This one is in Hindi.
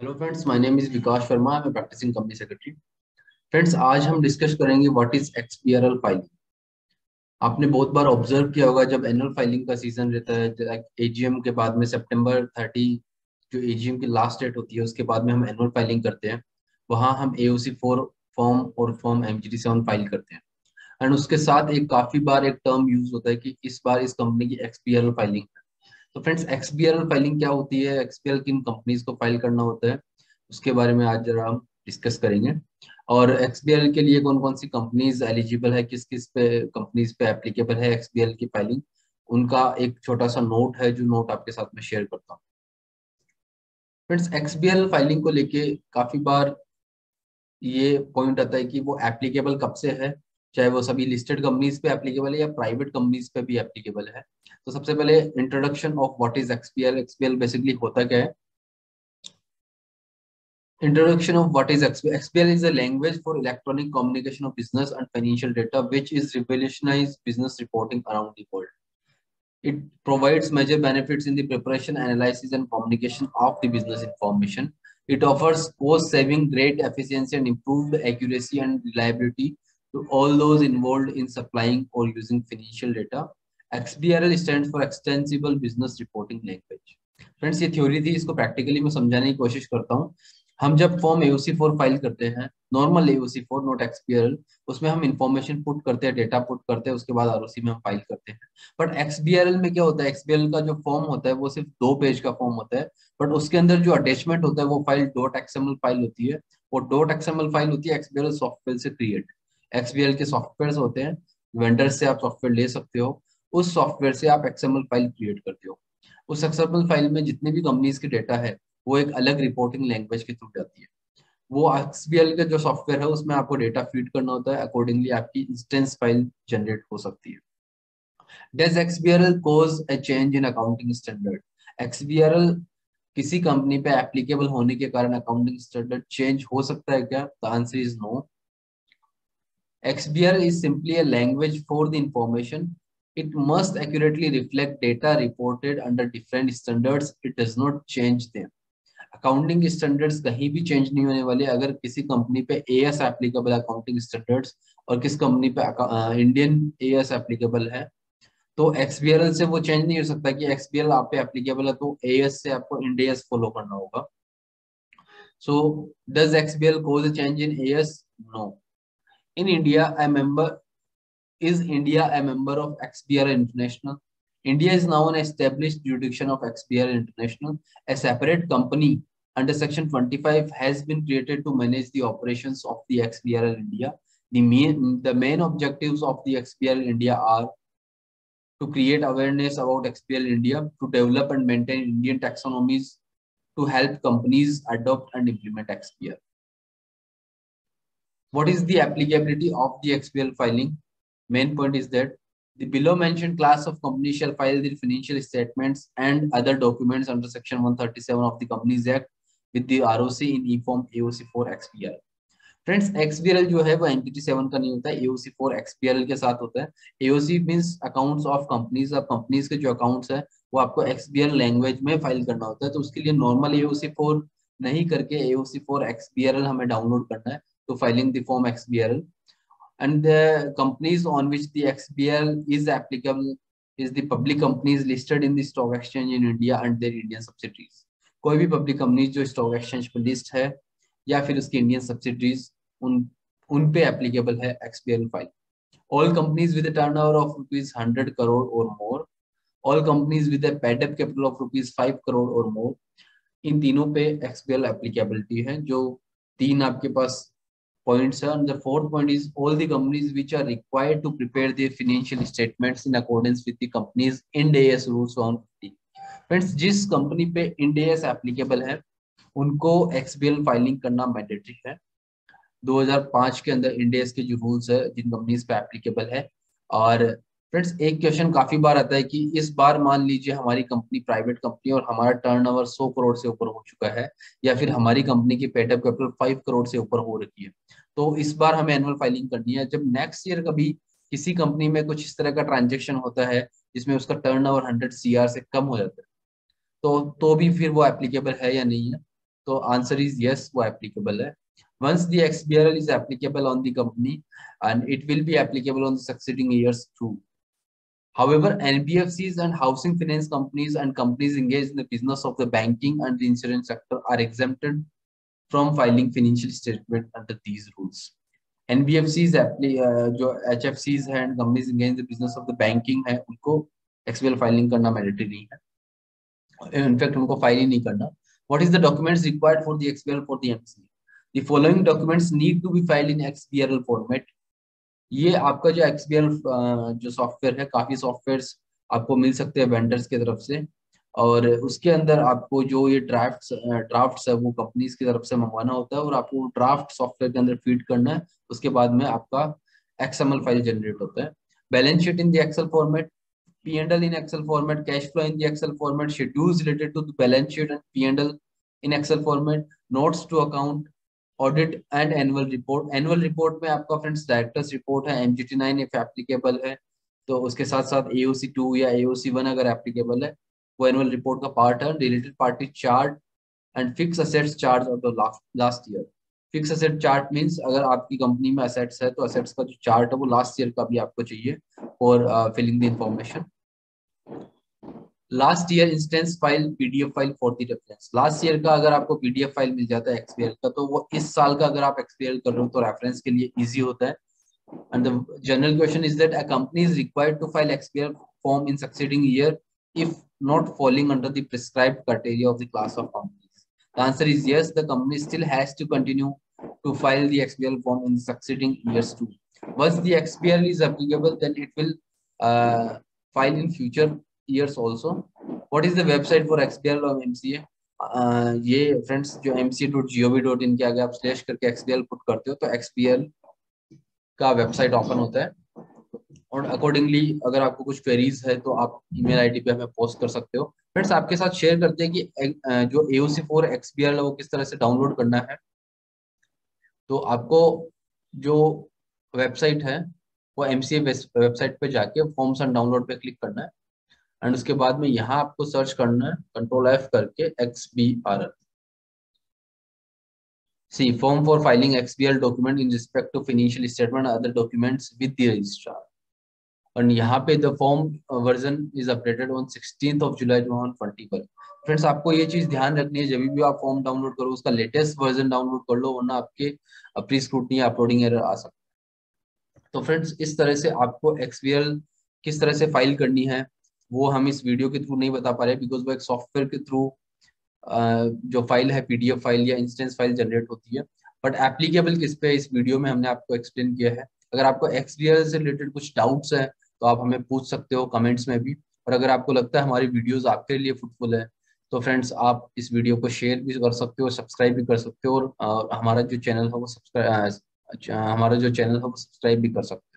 Hello friends, my name is Vikas Sharma. मैं प्रैक्टिसिंग कंपनी सेक्रेटरी। फ्रेंड्स, आज हम डिस्कस करेंगे व्हाट इज एक्सपीआरएल फाइलिंग। आपने बहुत बार ऑब्जर्व किया होगा, जब एनुअल फाइलिंग का सीजन रहता है एजीएम के बाद में सितंबर 30, जो एजीएम की लास्ट डेट होती है, उसके बाद में हम एनुअल फाइलिंग करते हैं। वहाँ हम AOC 4 फॉर्म और फॉर्म MGT 7 फाइल करते हैं। एंड उसके साथ एक काफी बार एक टर्म यूज होता है कि इस बार इस कंपनी की एक्सपीआरएल फाइलिंग। तो फ्रेंड्स, एक्सबीआरएल फाइलिंग क्या होती है, एक्सबीआरएल किन कंपनीज को फाइल करना होता है, उसके बारे में आज जरा हम डिस्कस करेंगे। और एक्सबीआरएल के लिए कौन कौन सी कंपनीज एलिजिबल है, किस किस पे कंपनीज पे एप्लीकेबल है एक्सबीआरएल की फाइलिंग, उनका एक छोटा सा नोट है जो नोट आपके साथ में शेयर करता हूँ। फ्रेंड्स, एक्सबीआरएल फाइलिंग को लेके काफी बार ये पॉइंट आता है कि वो एप्लीकेबल कब से है, चाहे वो सभी लिस्टेड कंपनीज पे एप्लीकेबल है या प्राइवेट कंपनीज पे भी एप्लीकेबल है। तो सबसे पहले introduction of what is XBRL. XBRL basically होता क्या है? Introduction of what is XBL. XBL is a language for electronic communication of business and financial data, which is revolutionized business reporting around the world. It provides major benefits in the preparation, analysis, and communication of the business information. It offers cost saving, great efficiency, and improved accuracy and reliability to all those involved in supplying or using financial data. XBRL stands for Extensible Business Reporting Language. Friends, ये थ्योरी थी, इसको प्रैक्टिकली मैं समझाने की कोशिश करता हूँ। हम जब फॉर्म AOC 4 फाइल करते हैं, नॉर्मल AOC 4 नोट एक्सपीआरएल, उसमें हम इंफॉर्मेशन पुट करते हैं, डेटा पुट करते हैं, उसके बाद आरओसी में हम फाइल करते हैं। बट एक्सबीआरएल में क्या होता है, एक्सबीआरएल का जो फॉर्म होता है वो सिर्फ 2 पेज का फॉर्म होता है। बट उसके अंदर जो अटैचमेंट होता है वो फाइल डॉट एक्सएमएल फाइल होती है। वो डॉट एक्सएमएल फाइल होती है एक्सबीआरएल सॉफ्टवेयर से क्रिएट। एक्सबीआरएल के सॉफ्टवेयर होते हैं, वेंडर से आप सॉफ्टवेयर ले सकते हो, उस सॉफ्टवेयर से आप एक्सएमएल फाइल क्रिएट करते हो। उस एक्सएमएल फाइल में जितने भी कंपनीज के डेटा है वो एक अलग रिपोर्टिंग लैंग्वेज के थ्रू जाती है। वो एक्सबीएल का जो सॉफ्टवेयर है उसमें आपको डेटा फीड करना होता है, अकॉर्डिंगली आपकी इंस्टेंस फाइल जनरेट हो सकती है। Does XBRL cause a change in accounting standard? XBRL किसी कंपनी पे एप्लीकेबल होने के कारण अकाउंटिंग स्टैंडर्ड चेंज हो सकता है क्या? The answer is no. XBRL is simply a language for the information. It must accurately reflect data reported under different standards. It does not change them. Accounting standards कहीं भी चेंज नहीं होने वाले। अगर किसी कंपनी पे एएस एप्लीकेबल अकाउंटिंग स्टैंडर्ड्स और किस कंपनी पे इंडियन एएस एप्लीकेबल है, तो एक्सबीएल से वो चेंज नहीं हो सकता कि एक्सबीएल आप पे एप्लीकेबल है तो एएस से आपको इंडियस फॉलो करना होगा। So does XBRL cause a change in AS? No. In India a member is India a member of XBRL International? India is now an established jurisdiction of XBRL International. A separate company under Section 25 has been created to manage the operations of the XBRL India. The main objectives of the XBRL India are to create awareness about XBRL India, to develop and maintain Indian taxonomies, to help companies adopt and implement XBRL. What is the applicability of the XBRL filing? Main point is that the below mentioned class of companies shall file their financial statements and other documents under Section 137 of the Companies Act with the ROC in e-form AOC 4 XBRL. Friends, एक्सबीएल जो है वो MGT 7 का नहीं होता है, AOC 4 एक्सबीएल के साथ होता है। AOC means accounts of companies. अब कंपनीज के जो अकाउंट्स है वो आपको एक्सबीएल लैंग्वेज में फाइल करना होता है, तो उसके लिए नॉर्मल AOC 4 नहीं करके AOC 4 XBRL हमें डाउनलोड करना है to filing the form XBRL. And the companies on which the XBRL is applicable is the public companies listed in the stock exchange in India and their Indian subsidiaries. कोई भी पब्लिक कंपनी जो स्टॉक एक्सचेंज पर लिस्ट है या फिर उसकी इंडियन सब्सिडरीज, उन पे एप्लीकेबल है XBRL file. All companies with turnover of ₹100 crore और more, all companies with paid up capital of ₹5 crore और मोर, इन तीनों पे एक्सबीएल एप्लीकेबिलिटी है। जो तीन आपके पास points are, and the fourth point is all the companies which are required to prepare their financial statements in accordance with the company's Ind AS rules on 50. Friends, जिस कंपनी पे Ind AS एप्लीकेबल है उनको एक्सबीएल फाइलिंग करना मैंडेटरी है। 2005 के अंदर Ind AS के जो रूल्स है जिन कंपनीज पे एप्लीकेबल है। और फ्रेंड्स, एक क्वेश्चन काफी बार आता है कि इस बार मान लीजिए हमारी कंपनी प्राइवेट कंपनी और हमारा टर्नओवर 100 करोड़ से ऊपर हो चुका है, या फिर हमारी कंपनी की पेड अप कैपिटल 5 करोड़ से ऊपर हो रखी है, तो इस बार हमें एनुअल फाइलिंग करनी है। जब नेक्स्ट ईयर कभी किसी कंपनी में कुछ इस तरह का ट्रांजेक्शन होता है जिसमें उसका टर्नओवर 100 CR से कम हो जाता है, तो भी फिर वो एप्लीकेबल है या नहीं है? तो आंसर इज यस, वो एप्लीकेबल है. Once the XBRL is applicable on the company and it will be applicable on the succeeding years too. However, NBFCs and housing finance companies and companies engaged in the business of the banking and the insurance sector are exempted from filing financial statement under these rules. NBFCs जो HFCs हैं and companies engaged in the business of the banking है, उनको XBRL filing करना mandatory नहीं है. इनफैक्ट उनको फाइल ही नहीं करना. What is the documents required for the XBRL for the MCA? The following documents need to be filed in XBRL format. ये आपका जो XBRL जो सॉफ्टवेयर है, काफी सॉफ्टवेयर्स आपको मिल सकते हैं वेंडर्स की तरफ से, और उसके अंदर आपको जो ये ड्राफ्ट्स है वो कंपनीज की तरफ से मंगवाना होता है और आपको ड्राफ्ट सॉफ्टवेयर के अंदर फीड करना है. उसके बाद में आपका XML फाइल जनरेट होता है. Balance sheet in the Excel format, P&L in Excel format, cash flow in the Excel format, schedules related to the balance sheet and P&L in Excel format, notes to account, audit and annual report. Annual report में आपका फ्रेंड्स डायरेक्टर्स रिपोर्ट है, MGT9 if applicable है, तो उसके साथ साथ AOC2 या AOC1 अगर एप्लीकेबल है, वो एनुअल रिपोर्ट का पार्ट है. Related party chart and fix assets chart of the last year. Fix asset chart means अगर आपकी कंपनी में असेट्स है तो असेट्स का जो चार्ट है वो लास्ट ईयर का भी आपको चाहिए for filling the information. Last year instance file PDF file for the reference. Last year का अगर आपको पीडीएफ फाइल मिल जाता है एक्सपीएल का, तो वो इस साल का अगर आप एक्सपीएल कर रहे हो तो रेफरेंस के लिए इजी होता है. And the general question is that a company is required to file XBRL form in succeeding year if not falling under the prescribed criteria of the class of companies. The answer is yes, the company still has to continue to file the XBRL form in the succeeding years too. Once the XBRL is applicable, then it will file in future years also. What is the website for XBRL or MCA? ये फ्रेंड्स जो mca.gov.in के आगे आप स्लैश करके XBRL पुट करते हो तो XBRL का वेबसाइट ओपन होता है, और अकॉर्डिंगली अगर आपको कुछ क्वेरीज है तो आप ईमेल आईडी पे हमें पोस्ट कर सकते हो. फ्रेंड्स आपके साथ शेयर करते हैं कि जो AOC4 XBRL है वो किस तरह से डाउनलोड करना है. तो आपको जो वेबसाइट है वो MCA वेबसाइट पे जाके फॉर्म्स एंड डाउनलोड पे क्लिक करना है, एंड उसके बाद में यहाँ आपको सर्च करना है Ctrl+F करके XBRL. See, form for filing XBRL document in respect to financial statement and other documents with the registrar. और यहाँ पे the form version is updated on 16th July 2021. Friends आपको ये चीज ध्यान रखनी है, जब भी आप फॉर्म डाउनलोड करो उसका लेटेस्ट वर्जन डाउनलोड कर लो, वरना आपके प्री स्क्रूटनी या अपलोडिंग एरर आ सकता है. तो फ्रेंड्स इस तरह से आपको XBRL किस तरह से फाइल करनी है वो हम इस वीडियो के थ्रू नहीं बता पा रहे, बिकॉज वो एक सॉफ्टवेयर के थ्रू जो फाइल है PDF फाइल या इंस्टेंस फाइल जनरेट होती है. बट एप्लीकेबल किस पे इस वीडियो में हमने आपको एक्सप्लेन किया है. अगर आपको XBRL से रिलेटेड कुछ डाउट्स है तो आप हमें पूछ सकते हो कमेंट्स में भी, और अगर आपको लगता है हमारी वीडियोस आपके लिए फ्रूटफुल है तो फ्रेंड्स आप इस वीडियो को शेयर भी कर सकते हो, सब्सक्राइब भी कर सकते हो, और हमारा जो चैनल है वो सब्सक्राइब भी कर सकते हो.